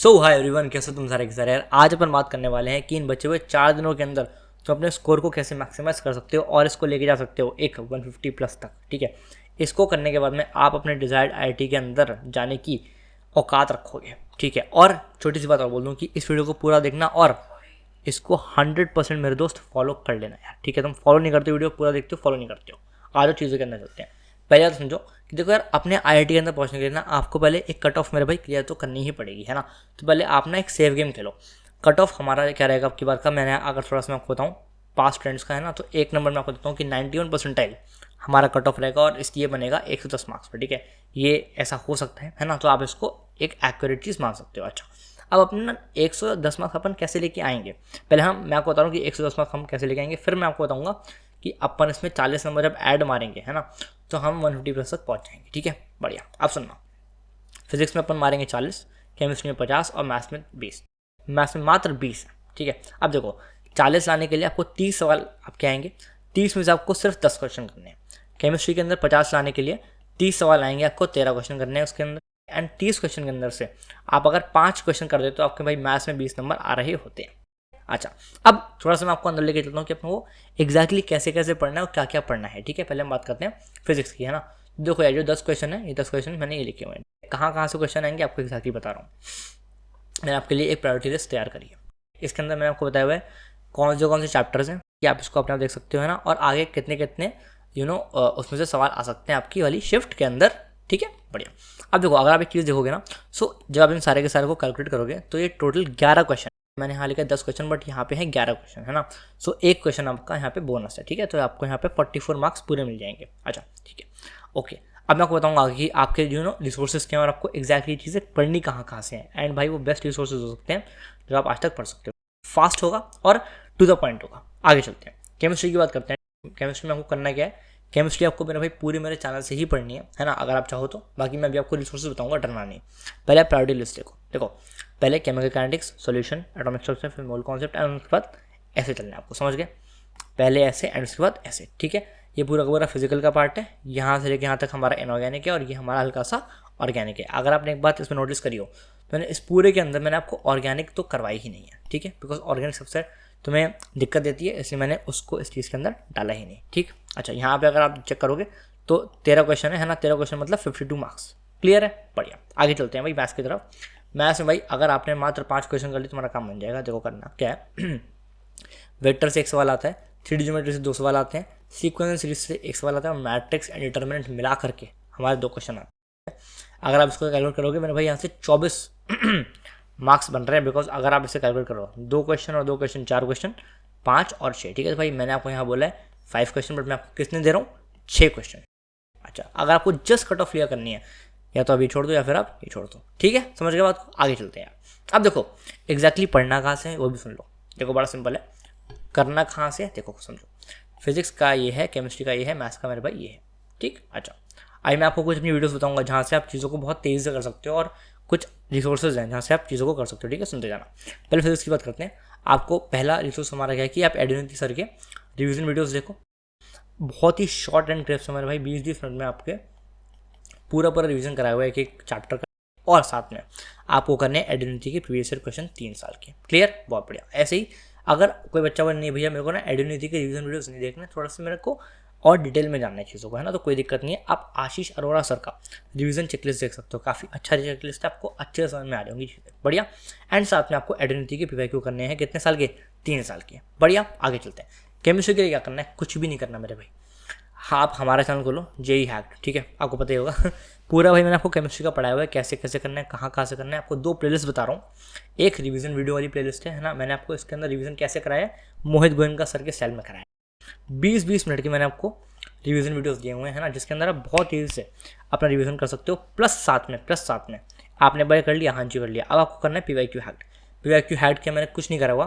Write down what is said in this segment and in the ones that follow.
सो hi everyone, कैसे तुम सारे के सारे यार। आज अपन बात करने वाले हैं कि इन बचे हुए 4 दिनों के अंदर तुम अपने स्कोर को कैसे मैक्सिमाइज कर सकते हो और इसको लेके जा सकते हो एक 150 प्लस तक। ठीक है, इसको करने के बाद में आप अपने डिजायर्ड आईआईटी के अंदर जाने की औकात रखोगे। ठीक है, और छोटी सी बात और बोल दूँ कि इस वीडियो को पूरा देखना और इसको 100% मेरे दोस्त फॉलो कर लेना यार। ठीक है, तुम फॉलो नहीं करते, वीडियो पूरा देखते हो, फॉलो नहीं करते हो। आज चीज़ों के अंदर चलते हैं। पहले बात समझो कि देखो यार, अपने आईआईटी के अंदर पहुंचने के लिए ना आपको पहले एक कट ऑफ मेरे भाई क्लियर तो करनी ही पड़ेगी, है ना। तो पहले आप ना एक सेव गेम खेलो। कट ऑफ हमारा क्या रहेगा आपकी बात का, मैंने अगर थोड़ा सा मैं आपको बताऊँ पास्ट ट्रेंड्स का, है ना, तो एक नंबर में आपको देता हूँ कि 91 परसेंटाइल हमारा कट ऑफ रहेगा और इसलिए बनेगा 110 मार्क्स पर। ठीक है, ये ऐसा हो सकता है ना, तो आप इसको एक एक्यूरेट चीज़ मान सकते हो। अच्छा, अब अपने ना 110 मार्क्स अपन कैसे लेके आएंगे, पहले मैं आपको बता रहा हूँ कि 110 मार्क्स हम कैसे लेके आएंगे, फिर मैं आपको बताऊँगा कि अपन इसमें 40 नंबर जब ऐड मारेंगे, है ना, तो हम 150 प्लस तक पहुँच जाएंगे। ठीक है, बढ़िया। अब सुनना, फिजिक्स में अपन मारेंगे 40, केमिस्ट्री में 50 और मैथ्स में 20। मैथ्स में मात्र 20 है। ठीक है, अब देखो 40 लाने के लिए आपको 30 सवाल आपके आएंगे, 30 में से आपको सिर्फ 10 क्वेश्चन करने हैं। केमिस्ट्री के अंदर 50 लाने के लिए 30 सवाल आएंगे, आपको 13 क्वेश्चन करने हैं उसके अंदर। एंड 30 क्वेश्चन के अंदर से आप अगर 5 क्वेश्चन कर देते तो आपके भाई मैथ्स में 20 नंबर आ रहे होते हैं। अच्छा, अब थोड़ा सा मैं आपको अंदर लेके चलता हूँ कि अपन को एग्जैक्टली कैसे कैसे पढ़ना है और क्या क्या पढ़ना है। ठीक है, पहले हम बात करते हैं फिजिक्स की, है ना। देखो यार, जो 10 क्वेश्चन है, ये 10 क्वेश्चन मैंने ये लिखे हुए हैं। कहाँ से क्वेश्चन आएंगे आपको एग्जैक्टली बता रहा हूँ। मैंने आपके लिए एक प्रायोरिटी लिस्ट तैयार करी है। इसके अंदर मैंने आपको बताया हुआ है कौन से चैप्टर्स हैं, कि आप इसको अपने आप देख सकते हो, है ना, और आगे कितने कितने उसमें से सवाल आ सकते हैं आपकी वाली शिफ्ट के अंदर। ठीक है, बढ़िया। अब देखो, अगर आप एक चीज़ देखोगे ना, जब आप इन सारे के सारे को कैलकुलेट करोगे तो ये टोटल 11 क्वेश्चन, मैंने यहाँ लिखा 10 क्वेश्चन बट यहाँ पे है 11 क्वेश्चन, है ना। एक क्वेश्चन आपका यहाँ पे बोनस है। ठीक है, तो आपको यहाँ पे 44 मार्क्स पूरे मिल जाएंगे। अच्छा, ठीक है, ओके। अब मैं आपको बताऊंगा कि आपके रिसोर्सेज क्या हैं और आपको एक्जैक्टली चीज़ें पढ़नी कहाँ से हैं। एंड भाई वो बेस्ट रिसोर्सेज हो सकते हैं जो आप आज तक पढ़ सकते हो। फास्ट होगा और टू द पॉइंट होगा। आगे चलते हैं, केमिस्ट्री की बात करते हैं। केमिस्ट्री में आपको करना क्या है, केमिस्ट्री आपको मेरे भाई पूरी मेरे चैनल से ही पढ़नी है ना, अगर आप चाहो तो। बाकी मैं भी आपको रिसोर्सेज बताऊंगा, डरना नहीं। पहले आप प्रायोरिटी लिस्ट देखो पहले chemical kinetics, solution, atomic structure, फिर मोल कॉन्सेप्ट, एंड उसके बाद ऐसे चलना है आपको, समझ गए। पहले ऐसे एंड उसके बाद ऐसे। ठीक है, ये पूरा का पूरा फिजिकल का पार्ट है। यहाँ से लेकर यहाँ तक हमारा इनऑर्गेनिक है और ये हमारा हल्का सा ऑर्गेनिक है। अगर आपने एक बात इसमें नोटिस करी हो, तो मैंने इस पूरे के अंदर मैंने आपको ऑर्गेनिक तो करवाई ही नहीं है। ठीक है, बिकॉज ऑर्गेनिक सबसे तुम्हें दिक्कत देती है, इसलिए मैंने उसको इस चीज़ के अंदर डाला ही नहीं। ठीक, अच्छा, यहाँ पे अगर आप चेक करोगे तो 13 क्वेश्चन है ना, 13 क्वेश्चन मतलब 52 मार्क्स। क्लियर है, बढ़िया। आगे चलते हैं भाई मैथ्स की तरफ। मैथ्स में भाई अगर आपने मात्र 5 क्वेश्चन कर लिए तुम्हारा काम बन जाएगा। देखो करना क्या है वेक्टर से एक सवाल आता है, 3D ज्योमेट्री से 2 सवाल आते हैं, सीक्वेंस सीरीज से 1 सवाल आता है और मैट्रिक्स एंड डिटर्मिनेंट मिला करके हमारे 2 क्वेश्चन आते हैं। अगर आप इसको कैलकुलेट करोगे मेरे भाई यहाँ से 24 मार्क्स बन रहे हैं। बिकॉज अगर आप इसे कैलकुलेट करो 2 क्वेश्चन और 2 क्वेश्चन 4 क्वेश्चन 5 और 6। ठीक है भाई, मैंने आपको यहाँ बोला है 5 क्वेश्चन, बट मैं आपको कितने दे रहा हूँ, 6 क्वेश्चन। अच्छा, अगर आपको जस्ट कट ऑफ क्लियर करनी है, या तो अभी छोड़ दो या फिर आप ये छोड़ दो। ठीक है, समझ गए बात को। आगे चलते हैं। अब देखो एग्जैक्टली पढ़ना कहाँ से है वो भी सुन लो। देखो बड़ा सिंपल है, करना कहाँ से है देखो समझो। फिजिक्स का ये है, केमिस्ट्री का ये है, मैथ्स का मेरे भाई ये है। ठीक, अच्छा, आई मैं आपको कुछ अपनी वीडियोस बताऊंगा जहाँ से आप चीज़ों को बहुत तेज़ी से कर सकते हो और कुछ रिसोर्सेज हैं जहाँ से आप चीज़ों को कर सकते हो। ठीक है, सुनते जाना। पहले फिजिक्स की बात करते हैं। आपको पहला रिसोर्स हमारा क्या है कि आप एडुनिटी सर के रिविजन वीडियोस देखो। बहुत ही शॉर्ट एंड क्रिप्स हमारे भाई, 20-20 मिनट में आपके पूरा रिविजन कराया हुआ है एक चैप्टर का, और साथ में आपको करने हैं एडुनिटी के प्रीवियस ईयर क्वेश्चन 3 साल के। क्लियर, बहुत बढ़िया। ऐसे ही अगर कोई बच्चा बोले नहीं भैया मेरे को ना एडुनिटी के रिविजन वीडियोस नहीं देखना, थोड़ा सा मेरे को और डिटेल में जानना है चीज़ों को, है ना, तो कोई दिक्कत नहीं है। आप आशीष अरोड़ा सर का रिवीजन चेकलिस्ट देख सकते हो, काफ़ी अच्छा चेकलिस्ट है, आपको अच्छे समझ में आ रही होंगी चीज़ें। बढ़िया। एंड साथ में आपको एडुनिटी के पीवाईक्यू करने हैं, कितने साल के, 3 साल के। बढ़िया, आगे चलते हैं। केमिस्ट्री के लिए क्या करना है, कुछ भी नहीं करना मेरे भाई। हाँ, आप हमारा चैनल खोलो, जेई हैक्ड। ठीक है, आपको पता ही होगा पूरा भाई मैंने आपको केमिस्ट्री का पढ़ाया हुआ है, कैसे कैसे करना है, कहाँ से करना है। आपको 2 प्लेलिस्ट बता रहा हूँ। एक रिवीजन वीडियो वाली प्लेलिस्ट है ना, मैंने आपको इसके अंदर रिवीजन कैसे कराया है, मोहित गोयनका सर के स्टाइल में कराया है। 20-20 मिनट की मैंने आपको रिवीजन वीडियोस दिए हुए हैं ना, जिसके अंदर आप बहुत तेज़ी से अपना रिवीजन कर सकते हो। प्लस साथ में आपने बाय कर लिया, हाँ जी कर लिया। अब आपको करना है पीवाईक्यू हैक्ड। पीवाईक्यू हैक्ड के मैंने कुछ नहीं करा हुआ,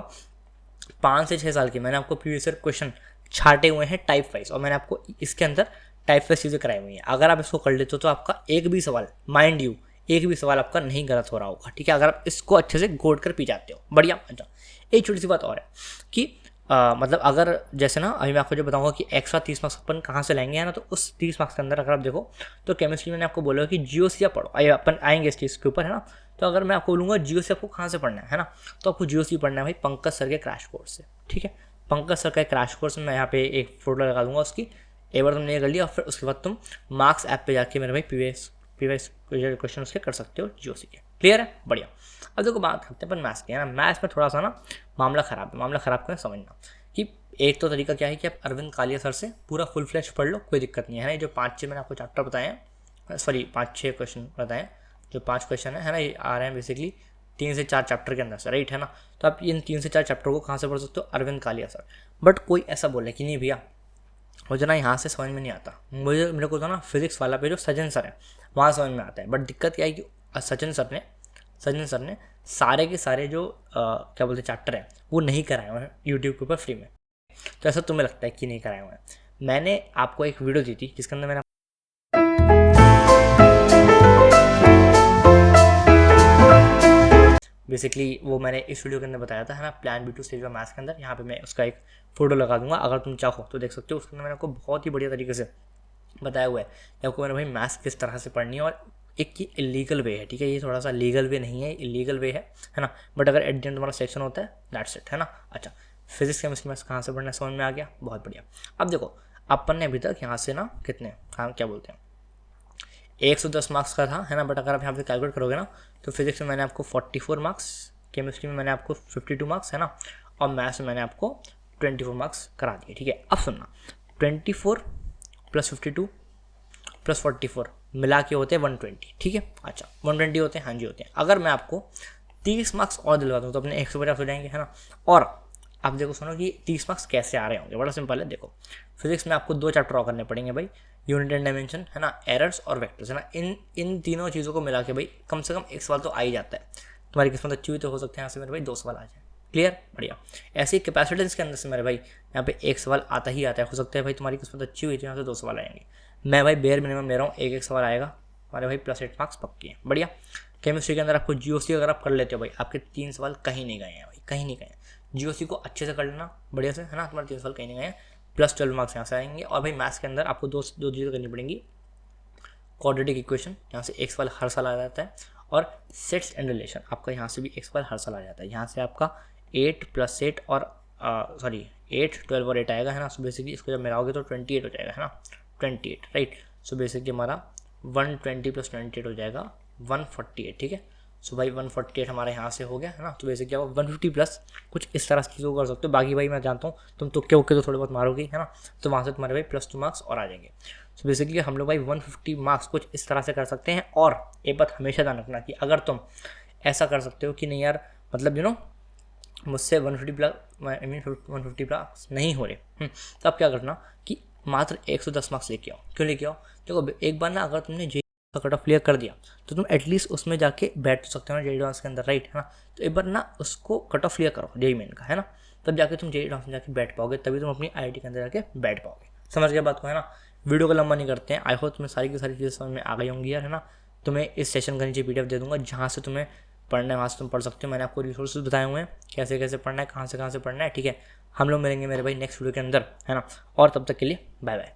5 से 6 साल के मैंने आपको प्रीवियस ईयर क्वेश्चन छाटे हुए हैं टाइप वाइज, और मैंने आपको इसके अंदर टाइप वाइज चीज़ें कराई हुई हैं। अगर आप इसको कर लेते हो तो आपका एक भी सवाल, माइंड यू, एक भी सवाल आपका नहीं गलत हो रहा होगा। ठीक है, अगर आप इसको अच्छे से घोट कर पी जाते हो। बढ़िया। अच्छा, एक छोटी सी बात और है कि मतलब अगर जैसे ना अभी मैं आपको जो बताऊंगा कि एक्स्ट्रा 30 मार्क्स अपन कहाँ से लाएंगे, है ना, तो उस 30 मार्क्स के अंदर अगर आप देखो तो केमिस्ट्री मैंने आपको बोला कि जियोसिया पढ़ो, अपन आएंगे इस चीज़ के ऊपर, है ना। तो अगर मैं आपको बोलूँगा जीओसी आपको कहाँ से पढ़ना है ना, तो आपको जीओसी पढ़ना है भाई पंकज सर के क्रैश कोर्स से, ठीक है। पंकज सर का क्रैश कोर्स मैं यहाँ पे एक फोटो लगा दूंगा उसकी, एक बार तुमने ये कर लिया और फिर उसके बाद तुम मार्क्स ऐप पे जाके मेरे भाई पीवाईएस क्वेश्चन उसके कर सकते हो जीओसी के। क्लियर है, बढ़िया। अब देखो बात करते हैं अपन मैथ्स की, है ना। मैथ्स में थोड़ा सा ना मामला ख़राब है, मामला ख़राब करें समझना कि एक तो तरीका क्या है कि आप अरविंद कालिया सर से पूरा फुल फ्लैश पढ़ लो, कोई दिक्कत नहीं है ना। ये जो 5-6 मैंने आपको चैप्टर बताए हैं, सॉरी 5-6 क्वेश्चन बताएं, जो 5 क्वेश्चन है ना, ये आ रहे हैं बेसिकली 3 से 4 चैप्टर के अंदर से, राइट है ना। तो आप इन 3 से 4 चैप्टर को कहाँ से पढ़ सकते हो, अरविंद कालिया सर। बट कोई ऐसा बोले कि नहीं भैया मुझे ना यहाँ से समझ में नहीं आता, मेरे को तो ना फिजिक्स वाला पे जो सचिन सर है वहाँ समझ में आता है। बट दिक्कत क्या है कि सचिन सर ने सारे के सारे जो क्या बोलते चैप्टर है वो नहीं कराए हुए हैं यूट्यूब के ऊपर फ्री में। तो ऐसा तुम्हें लगता है कि नहीं कराए हुए हैं। मैंने आपको एक वीडियो दी थी जिसके अंदर मैंने बेसिकली वो मैंने इस वीडियो के अंदर बताया था, है ना, plan B2 stage of maths के अंदर। यहाँ पे मैं उसका एक फोटो लगा दूंगा, अगर तुम चाहो तो देख सकते हो। उसके अंदर मैंने आपको बहुत ही बढ़िया तरीके से बताया हुआ है कि आपको मेरे भाई मैथ्स किस तरह से पढ़नी है। और एक की इलीगल वे है, ठीक है, ये थोड़ा सा लीगल वे नहीं है, इलीगल वे है ना। बट अगर एट द एंड तुम्हारा सेक्शन होता है दैट्स इट, है ना। अच्छा, फिजिक्स केमिस्ट्री मैथ्स कहाँ से पढ़ना है समझ में आ गया, बहुत बढ़िया। अब देखो अपन ने अभी तक यहाँ से ना कितने क्या बोलते हैं 110 मार्क्स का था, है ना। बट अगर आप यहाँ पे कैलकुलेट करोगे ना तो फिजिक्स में मैंने आपको 44 मार्क्स, केमिस्ट्री में मैंने आपको 52 मार्क्स, है ना, और मैथ्स में मैंने आपको 24 मार्क्स करा दिए, ठीक है। अब सुनना, 24 + 52 + 44 मिला के होते हैं 120, ठीक है। अच्छा 120 होते हैं, हाँ जी होते हैं। अगर मैं आपको 30 मार्क्स और दिलवा दूँ तो अपने 150 हो जाएंगे, है ना। और अब देखो सुनो कि 30 मार्क्स कैसे आ रहे होंगे, बड़ा सिंपल है। देखो फिजिक्स में आपको 2 चैप्टर और करने पड़ेंगे भाई, यूनिट एंड डायमेंशन, है ना, एरर्स और वेक्टर्स, है ना। इन तीनों चीज़ों को मिला के भाई कम से कम एक सवाल तो आ ही जाता है। तुम्हारी किस्मत अच्छी हुई तो हो सकता है यहाँ से मेरे भाई 2 सवाल आ जाए। क्लियर, बढ़िया। ऐसे ही कैपेसिटेंस के अंदर से मेरे भाई यहाँ पे 1 सवाल आता ही आता है। हो सकता है भाई तुम्हारी किस्मत अच्छी हुई तो यहाँ से 2 सवाल आएंगे। मैं भाई बेयर मिनिमम ले रहा हूँ, एक सवाल आएगा हमारे भाई +8 मार्क्स पक्के हैं, बढ़िया। केमिस्ट्री के अंदर आपको जीओसी अगर आप कर लेते हो भाई, आपके 3 सवाल कहीं नहीं गए हैं भाई, कहीं नहीं गए हैं। जीओसी को अच्छे से कर लेना बढ़िया से, है ना, तुम्हारे 3 सवाल कहीं नहीं गए हैं। +12 मार्क्स यहाँ से आएंगे। और भाई मैथ्स के अंदर आपको दो चीज़ें करनी पड़ेंगी। क्वाड्रेटिक इक्वेशन यहाँ से 1 सवाल हर साल आ जाता है, और सेट्स एंड रिलेशन आपका यहाँ से भी 1 सवाल हर साल आ जाता है। यहाँ से आपका 8 + 8 और 8, 12 और 8 आएगा, है ना। सो बेसिकली इसको जब मिलाओगे तो 28 हो जाएगा, है ना, 28, राइट। सो बेसिकली हमारा 120 + 28 हो जाएगा 148, ठीक है। सो भाई 148 हमारे यहाँ से हो गया, है ना। तो बेसिकली आप 150 प्लस कुछ इस तरह की चीज़ों को कर सकते हो। बाकी भाई मैं जानता हूँ तुम तुक्के उक्के तो थोड़े बहुत मारोगे, है ना, तो वहाँ से तुम्हारे भाई +2 मार्क्स और आ जाएंगे। सो बेसिकली हम लोग भाई 150 मार्क्स कुछ इस तरह से कर सकते हैं। और एक बात हमेशा ध्यान रखना कि अगर तुम ऐसा कर सकते हो कि नहीं यार, मतलब मुझसे 150 प्लस 150 प्लस नहीं हो रहे, तो आप क्या करना कि मात्र 110 मार्क्स लेके आओ। क्यों लेके आओ, देखो एक बार ना अगर तुमने जेईई का कट ऑफ क्लियर कर दिया तो तुम एटलीस्ट उसमें जाके बैठ सकते हो ना, जेईई एडवांस के अंदर, राइट, है ना। तो एक बार ना उसको कट ऑफ क्लियर करो जेईई मेन का, है ना, तब जाके तुम जेईई एडवांस में जाके बैठ पाओगे, तभी तुम अपनी आईआईटी के अंदर जाके बैठ पाओगे। समझ गए बात को, है ना। वीडियो को लंबा नहीं करते हैं। आई होप तुम्हें सारी की सारी चीज़ें समझ में आ गई होंगी यार, है ना। तुम्हें इस सेशन का नीचे पीडीएफ दे दूंगा, जहाँ से तुम्हें पढ़ना है वहाँ से तुम पढ़ सकते हो। मैंने आपको रिसोर्सेज बताए हुए हैं कैसे कैसे पढ़ना है, कहाँ से पढ़ना है, ठीक है। हम लोग मिलेंगे मेरे भाई नेक्स्ट वीडियो के अंदर, है ना। और तब तक के लिए बाय बाय।